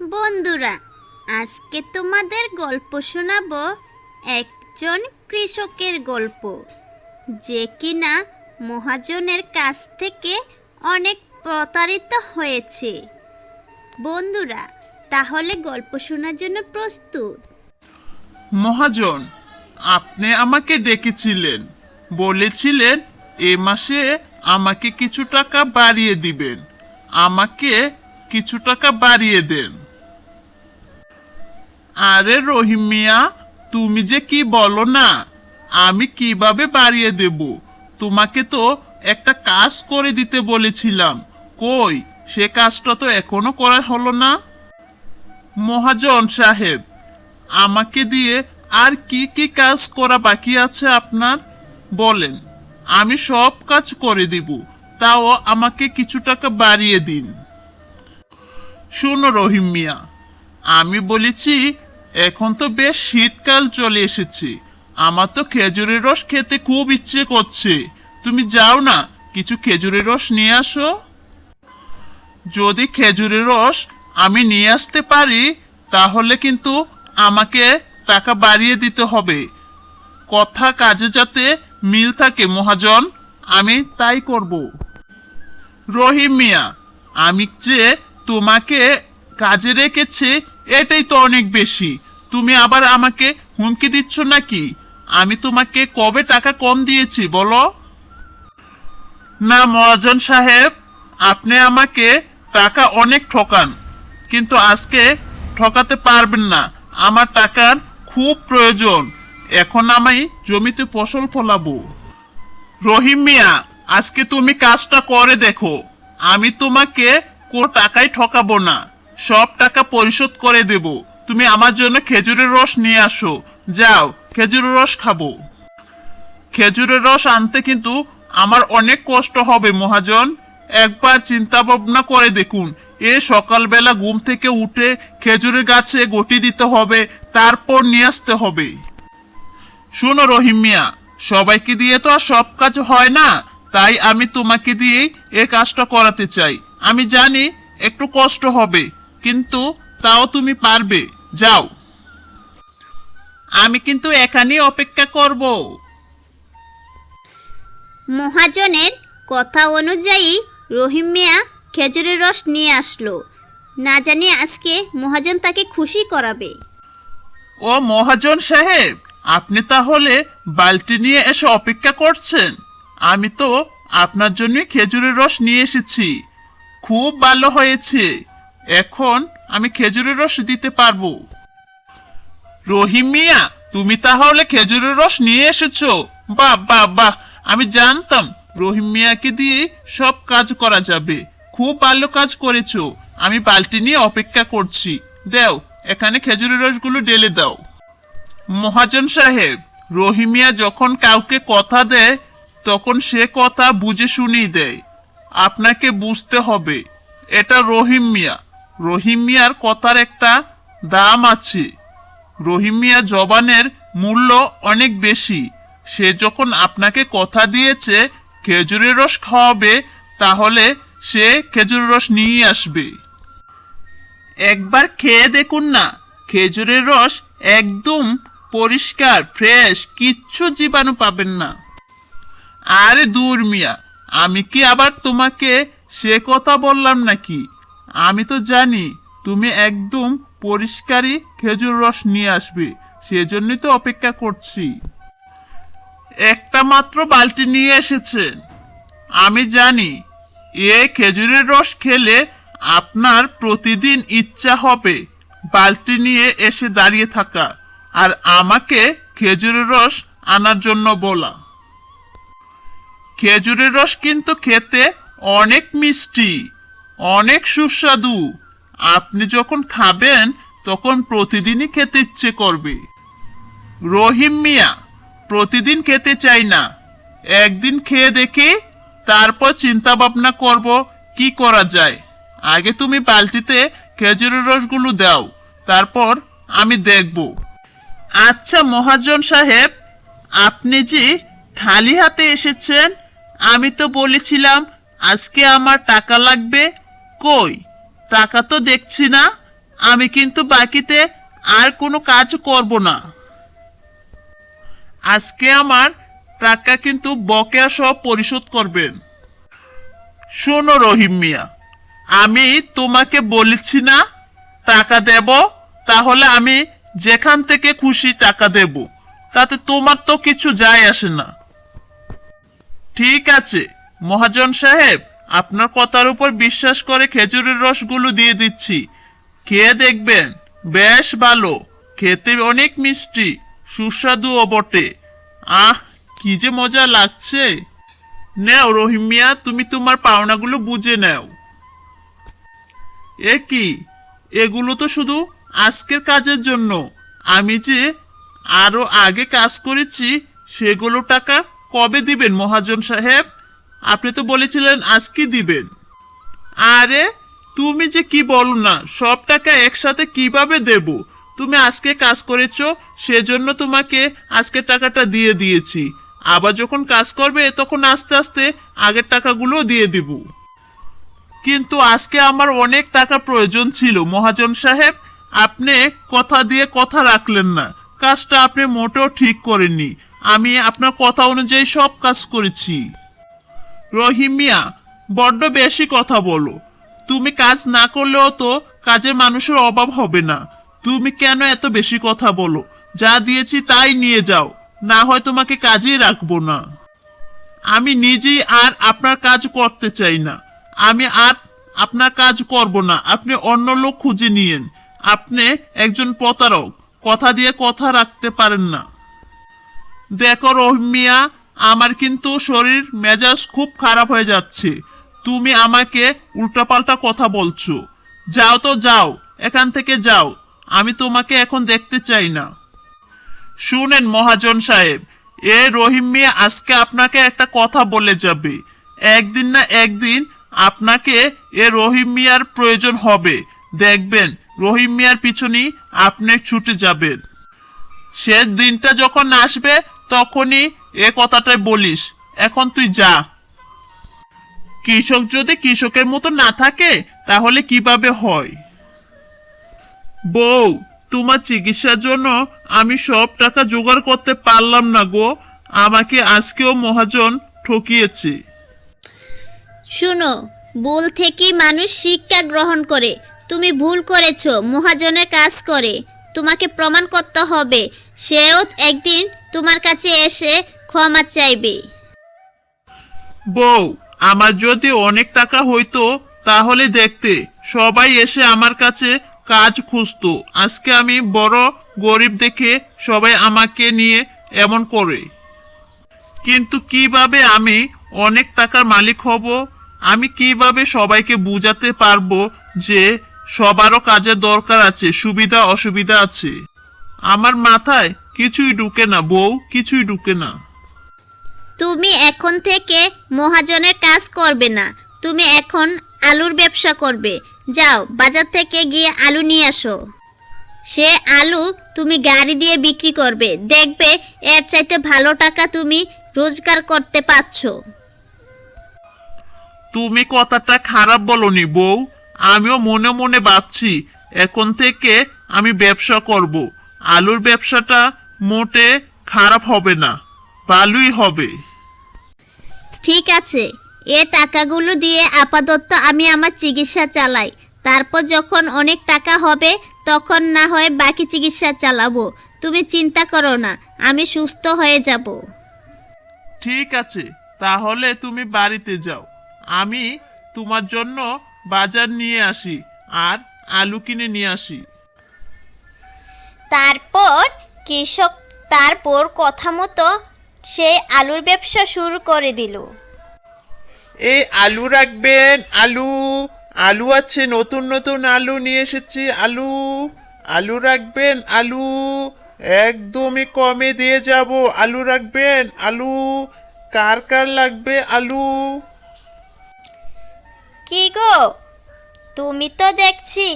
বন্ধুরা, আজকে তোমাদের গল্প শোনাবো একজন কৃষকের গল্প, যে কিনা মহাজনের কাছ থেকে অনেক প্রতারিত হয়েছে। বন্ধুরা, তাহলে গল্প শোনার জন্য প্রস্তুত? মহাজন, আপনি আমাকে ডেকেছিলেন, বলেছিলেন এ মাসে আমাকে কিছু টাকা বাড়িয়ে দিবেন। আমাকে কিছু টাকা বাড়িয়ে দেন। আরে রহিম মিয়া, তুমি যে কি বলো না, আমি কিভাবে বাড়িয়ে দেব? তোমাকে তো একটা কাজ করে দিতে বলেছিলাম, কই সে কাজটা তো এখনো করা হলো না। মহাজন সাহেব, আমাকে দিয়ে আর কি কি কাজ করা বাকি আছে আপনার বলেন, আমি সব কাজ করে দিব, তাও আমাকে কিছু টাকা বাড়িয়ে দিন। শোনো রহিম মিয়া, আমি বলেছি এখন তো বেশ শীতকাল চলে এসেছে, আমার তো খেজুরের রস খেতে খুব ইচ্ছে করছে। তুমি যাও না, কিছু খেজুরের রস নিয়ে আসো। যদি খেজুরের রস আমি নিয়ে আসতে পারি, তাহলে কিন্তু আমাকে টাকা বাড়িয়ে দিতে হবে। কথা কাজে যাতে মিল থাকে মহাজন, আমি তাই করব। রহিম মিয়া, আমি যে তোমাকে কাজে রেখেছি এটাই তো অনেক বেশি, তুমি আবার আমাকে হুমকি দিচ্ছ নাকি? আমি তোমাকে কবে টাকা কম দিয়েছি বলো? না মহাজন সাহেব, আপনি আমাকে টাকা অনেক ঠকান, কিন্তু আজকে ঠকাতে পারবেন না। আমার টাকার খুব প্রয়োজন, এখন আমি জমিতে ফসল ফলাবো। রহিম মিয়া, আজকে তুমি কাজটা করে দেখো, আমি তোমাকে কোনো টাকাই ঠকাবো না, সব টাকা পরিশোধ করে দেব। তুমি আমার জন্য খেজুরের রস নিয়ে আসো, যাও খেজুরের রস খাবো। খেজুরের রস আনতে কিন্তু আমার অনেক কষ্ট হবে মহাজন, একবার চিন্তা ভাবনা করে দেখুন। এ সকালবেলা ঘুম থেকে উঠে খেজুরের গাছে গটি দিতে হবে, তারপর নিয়ে আসতে হবে। শোনো রহিম মিয়া, সবাইকে দিয়ে তো আর সব কাজ হয় না, তাই আমি তোমাকে দিয়েই এ কাজটা করাতে চাই। আমি জানি একটু কষ্ট হবে, কিন্তু তাও তুমি পারবে, যাও। আমি কিন্তু এখানেই অপেক্ষা করব। মহাজনের কথা অনুযায়ী রহিম মিয়া খেজুরের রস নিয়ে আসলো। না জানি আজকে মহাজন তাকে খুশি করাবে। ও মহাজন সাহেব, আপনি তাহলে বালতি নিয়ে এসে অপেক্ষা করছেন? আমি তো আপনার জন্য খেজুরের রস নিয়ে এসেছি, খুব ভালো হয়েছে। এখন আমি খেজুরের রস দিতে পারবো। রহিম মিয়া, তুমি তাহলে খেজুরের রস নিয়ে এসেছো? বাহ বাহ বাহ, আমি জানতাম রহিম মিয়াকে দিয়ে সব কাজ করা যাবে। খুব ভালো কাজ করেছো। আমি বালতি নিয়ে অপেক্ষা করছি, দাও এখানে খেজুরের রসগুলো ঢেলে দাও। মহাজন সাহেব, রহিম মিয়া যখন কাউকে কথা দেয় তখন সে কথা বুঝে শুনেই দেয়। আপনাকে বুঝতে হবে, এটা রহিম মিয়া। রহিম মিয়ার কথার একটা দাম আছে। রহিম মিয়া জবানের মূল্য অনেক বেশি। সে যখন আপনাকে কথা দিয়েছে খেজুরের রস খাওয়াবে, তাহলে সে খেজুরের রস নিয়ে আসবে। একবার খেয়ে দেখুন না, খেজুরের রস একদম পরিষ্কার ফ্রেশ, কিচ্ছু জীবাণু পাবেন না। আরে দূর মিয়া, আমি কি আবার তোমাকে সে কথা বললাম নাকি? আমি তো জানি তুমি একদম পরিষ্কারই খেজুর রস নিয়ে আসবে, সেজন্যই তো অপেক্ষা করছি। একটা মাত্র বালতি নিয়ে এসেছেন, আমি জানি এ খেজুরের রস খেলে আপনার প্রতিদিন ইচ্ছা হবে বালতি নিয়ে এসে দাঁড়িয়ে থাকা আর আমাকে খেজুরের রস আনার জন্য বলা। খেজুরের রস কিন্তু খেতে অনেক মিষ্টি, অনেক সুস্বাদু। আপনি যখন খাবেন তখন প্রতিদিনই খেতে ইচ্ছে করবে। রহিম মিয়া, প্রতিদিন খেতে চাই না, একদিন খেয়ে দেখি, তারপর চিন্তা ভাবনা করব কি করা যায়। আগে তুমি বালতিতে খেজুরের রসগুলো দাও, তারপর আমি দেখব। আচ্ছা মহাজন সাহেব, আপনি যে খালি হাতে এসেছেন, আমি তো বলেছিলাম আজকে আমার টাকা লাগবে, কই টাকা তো দেখছি না। আমি কিন্তু বাকিতে আর কোনো কাজ করব না। আজকে আমার টাকা কিন্তু বকেয়া সব পরিশোধ করবেন। শোনো রহিম মিয়া, আমি তোমাকে বলেছি না টাকা দেব, তাহলে আমি যেখান থেকে খুশি টাকা দেব, তাতে তোমার তো কিছু যায় আসে না। ঠিক আছে মহাজন সাহেব, আপনার কথার উপর বিশ্বাস করে খেজুরের রসগুলো দিয়ে দিচ্ছি, খেয়ে দেখবেন বেশ ভালো, খেতে অনেক মিষ্টি, সুস্বাদুও বটে। আহ, কি যে মজা লাগছে। নেও রহিম মিয়া, তুমি তোমার পাওনাগুলো বুঝে নাও। এ কি, এগুলো তো শুধু আজকের কাজের জন্য, আমি যে আরো আগে কাজ করেছি সেগুলো টাকা কবে দিবেন মহাজন সাহেব? আপনি তো বলেছিলেন আজকে দিবেন। আরে তুমি যে কি বলো না, সব টাকা একসাথে কিভাবে দেব? তুমি আজকে কাজ করেছো, সেজন্য তোমাকে আজকে টাকাটা দিয়ে দিয়েছি, আবার যখন কাজ করবে তখন আস্তে আস্তে আগের টাকাগুলো দিয়ে দিব। কিন্তু আজকে আমার অনেক টাকা প্রয়োজন ছিল মহাজন সাহেব, আপনি কথা দিয়ে কথা রাখলেন না, কাজটা আপনি মোটেও ঠিক করেননি। আমি আপনার কথা অনুযায়ী সব কাজ করেছি। রহিম মিয়া, বড্ড বেশি কথা বলো। তুমি কাজ না করলেও তো কাজের মানুষের অভাব হবে না। তুমি কেন এত বেশি কথা বলো? যা দিয়েছি তাই নিয়ে যাও, না হয় তোমাকে কাজেই রাখবো না। আমি নিজেই আর আপনার কাজ করতে চাই না, আমি আর আপনার কাজ করব না, আপনি অন্য লোক খুঁজে নিয়েন। আপনি একজন প্রতারক, কথা দিয়ে কথা রাখতে পারেন না। দেখো রহিম মিয়া, আমার কিন্তু শরীর মেজাজ খুব খারাপ হয়ে যাচ্ছে, তুমি আমাকে উল্টাপাল্টা কথা বলছো। যাও তো যাও, এখান থেকে যাও, আমি তোমাকে এখন দেখতে চাই না। শুনেন মহাজন সাহেব, এ রহিম মিয়া আজকে আপনাকে একটা কথা বলে যাবে, একদিন না একদিন আপনাকে এ রহিম মিয়ার প্রয়োজন হবে, দেখবেন রহিম মিয়ার পিছনেই আপনি ছুটে যাবেন। শেষ দিনটা যখন আসবে তখনই এ কথাটাই বলিস। এখন তুই যা। কৃষক যদি কৃষকের মতো না থাকে তাহলে কিভাবে হয়? বউ, তোমার চিকিৎসার জন্য আমি সব টাকা জোগাড় করতে পারলাম না গো, আমাকে আজকেও মহাজন ঠকিয়েছে। শুনো, ভুল থেকেই মানুষ শিক্ষা গ্রহণ করে। তুমি ভুল করেছো, মহাজনের কাজ করে তোমাকে প্রমাণ করতে হবে, সেও একদিন তোমার কাছে এসে ক্ষমা চাইবে। বউ, আমার যদি অনেক টাকা হইতো তাহলে দেখতে সবাই এসে আমার কাছে কাজ খুঁজতো। আজকে আমি বড় গরিব দেখে সবাই আমাকে নিয়ে এমন করে। কিন্তু কিভাবে আমি অনেক টাকার মালিক হব? আমি কিভাবে সবাইকে বুঝাতে পারবো যে সবারও কাজের দরকার আছে, সুবিধা অসুবিধা আছে? আমার মাথায় কিছুই ঢুকে না বউ, কিছুই ঢুকে না। তুমি এখন থেকে মহাজনের কাজ করবে না, তুমি এখন আলুর ব্যবসা করবে। যাও, বাজার থেকে গিয়ে আলু নিয়ে আসো। সে আলু তুমি গাড়ি দিয়ে বিক্রি করবে, দেখবে এর চাইতে ভালো টাকা তুমি রোজগার করতে পারছো। তুমি কথাটা খারাপ বলনি বউ, আমিও মনে মনে ভাবছি এখন থেকে আমি ব্যবসা করব। আলুর ব্যবসাটা মোটে খারাপ হবে না, ভালোই হবে। ঠিক আছে, এ টাকাগুলো দিয়ে আপাতত আমি আমার চিকিৎসা চালাই, তারপর যখন অনেক টাকা হবে তখন না হয় বাকি চিকিৎসা চালাবো। তুমি চিন্তা করো না, আমি সুস্থ হয়ে যাব। ঠিক আছে, তাহলে তুমি বাড়িতে যাও, আমি তোমার জন্য বাজার নিয়ে আসি আর আলু কিনে নিয়ে আসি। তারপর কৃষক তারপর কথা মতো সে আলুর ব্যবসা শুরু করে দিল। এই আলু রাখবেন, আলু আলু আছে, নতুন নতুন আলু নিয়ে এসেছি, আলু আলু রাখবেন, আলু একদমই কমে দিয়ে যাব, আলু রাখবেন, আলু কার কার লাগবে আলু? কি গো, তুমি তো দেখছি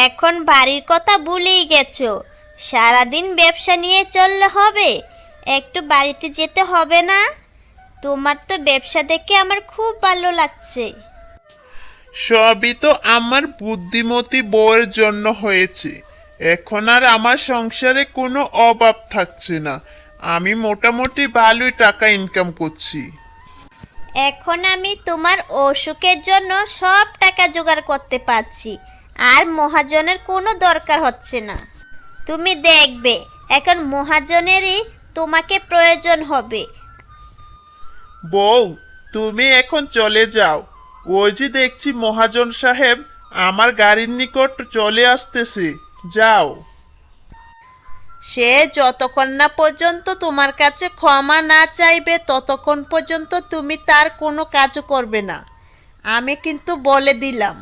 এখন বাড়ির কথা ভুলেই গেছো। সারাদিন ব্যবসা নিয়ে চললে হবে, একটু বাড়িতে যেতে হবে না? তোমার তো ব্যবসা দেখে আমার খুব ভালো লাগছে। সবই তো আমার বুদ্ধিমতী বউয়ের জন্য হয়েছে। এখন আর আমার সংসারে কোনো অভাব থাকছে না। আমি মোটামুটি ভালোই টাকা ইনকাম করছি। এখন আমি তোমার অসুখের জন্য সব টাকা জোগাড় করতে পারছি, আর মহাজনের কোনো দরকার হচ্ছে না। তুমি দেখবে এখন মহাজনেরই তোমাকে প্রয়োজন হবে। বউ, তুমি এখন চলে যাও। ওই যে দেখছি মহাজন সাহেব আমার গাড়ির নিকট চলে আসতেছে। যাও। সে যতক্ষণ না পর্যন্ত তোমার কাছে ক্ষমা না চাইবে ততক্ষণ পর্যন্ত তুমি তার কোনো কাজ করবে না, আমি কিন্তু বলে দিলাম।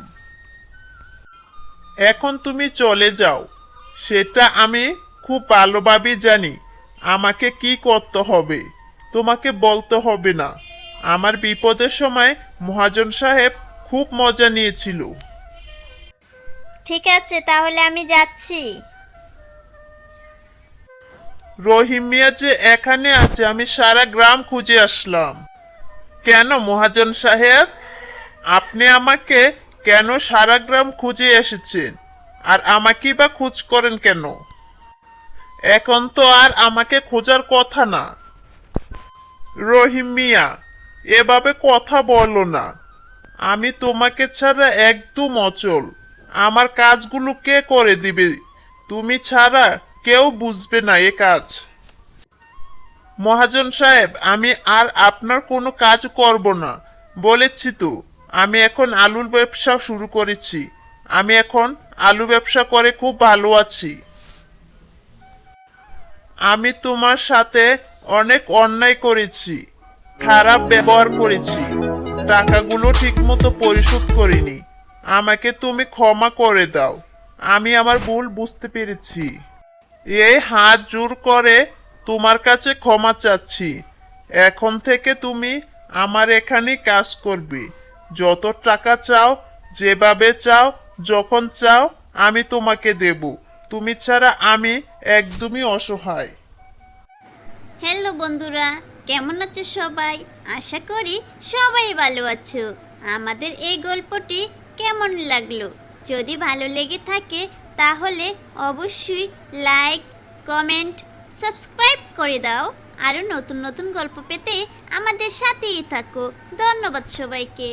এখন তুমি চলে যাও। সেটা আমি খুব ভালোভাবে জানি আমাকে কি করতে হবে। তোমাকে বলতে হবে না। আমার বিপদের সময় মহাজন সাহেব খুব মজা নিয়েছিল। ঠিক আছে, তাহলে আমি যাচ্ছি। রহিম মিয়া যে এখানে আছে আমি সারা গ্রাম খুঁজে আসলাম। কেন মহাজন সাহেব, আপনি আমাকে কেন সারা গ্রাম খুঁজে এসেছেন? আর আমাকেই বা খোঁজ করেন কেন? এখন তো আর আমাকে খোঁজার কথা না। রহিম মিয়া, এভাবে কথা বলো না। আমি তোমাকে ছাড়া একদম অচল। আমার কাজগুলো কে করে দিবে? তুমি ছাড়া কেউ বুঝবে না এ কাজ। মহাজন সাহেব, আমি আর আপনার কোনো কাজ করব না বলেছি তো। আমি এখন আলুর ব্যবসা শুরু করেছি। আমি এখন আলু ব্যবসা করে খুব ভালো আছি। আমি তোমার সাথে অনেক অন্যায় করেছি, খারাপ ব্যবহার করেছি, টাকাগুলো ঠিকমতো পরিশোধ করিনি। আমাকে তুমি ক্ষমা করে দাও। আমি আমার ভুল বুঝতে পেরেছি। এই হাত জোর করে তোমার কাছে ক্ষমা চাচ্ছি। এখন থেকে তুমি আমার এখানে কাজ করবে। যত টাকা চাও, যেভাবে চাও, যখন চাও আমি তোমাকে দেব। তুমি ছাড়া আমি একদমই অসহায়। হ্যালো বন্ধুরা, কেমন আছো সবাই? আশা করি সবাই ভালো আছো। আমাদের এই গল্পটি কেমন লাগলো? যদি ভালো লেগে থাকে তাহলে অবশ্যই লাইক, কমেন্ট, সাবস্ক্রাইব করে দাও। আরও নতুন নতুন গল্প পেতে আমাদের সাথেই থাকো। ধন্যবাদ সবাইকে।